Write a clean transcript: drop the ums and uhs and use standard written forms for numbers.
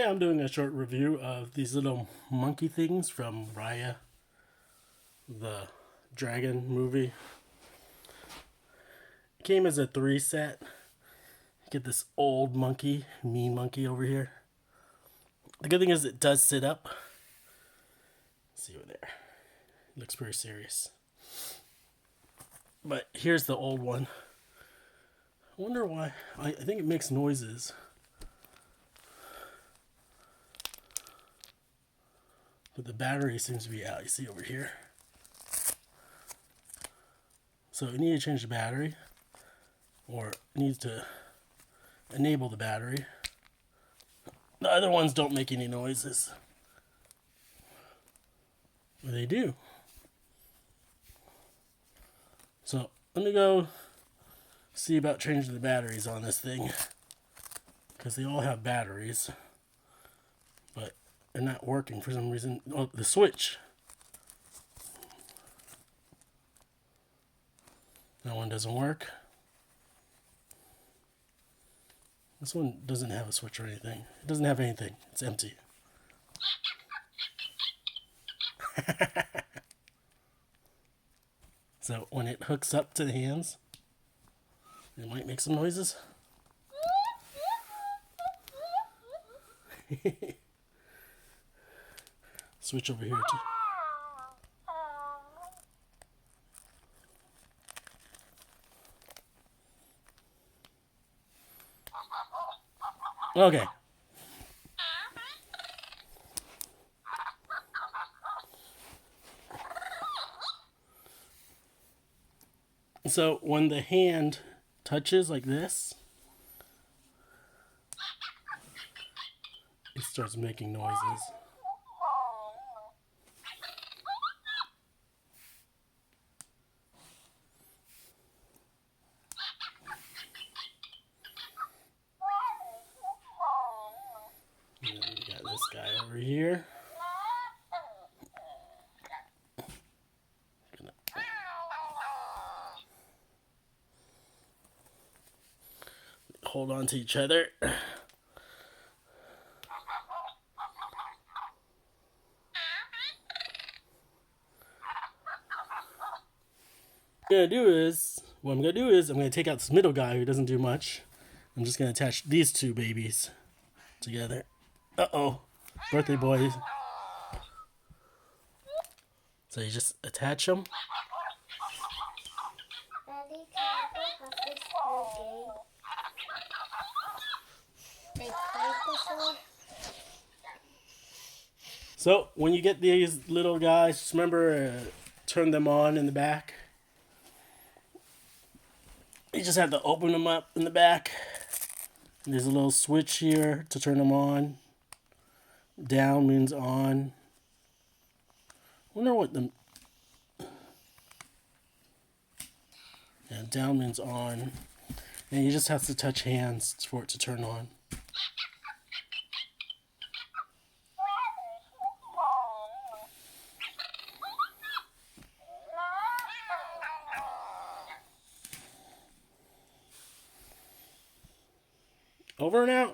Today I'm doing a short review of these little monkey things from Raya the Dragon movie. It came as a 3 set. Get this old monkey, mean monkey over here. The good thing is it does sit up. See over there. It looks pretty serious. But here's the old one. I wonder why. I think it makes noises. But the battery seems to be out. You see over here. So you need to change the battery. Or it needs to enable the battery. The other ones don't make any noises. But they do. So let me go see about changing the batteries on this thing. Because they all have batteries. But they're not working for some reason. Oh, the switch. That one doesn't work. This one doesn't have a switch or anything. It doesn't have anything. It's empty. So when it hooks up to the hands, it might make some noises. Switch over here too. Okay. So when the hand touches like this, it starts making noises. And then we got this guy over here. Hold on to each other. What I'm gonna do is I'm gonna take out this middle guy who doesn't do much. I'm just gonna attach these two babies together. Uh-oh. Birthday boys. So you just attach them. Daddy, can I go have this whole game? They played before? So when you get these little guys, just remember turn them on in the back. You just have to open them up in the back. There's a little switch here to turn them on. Down means on. I wonder what the... Yeah, down means on. And you just have to touch hands for it to turn on. Over and out.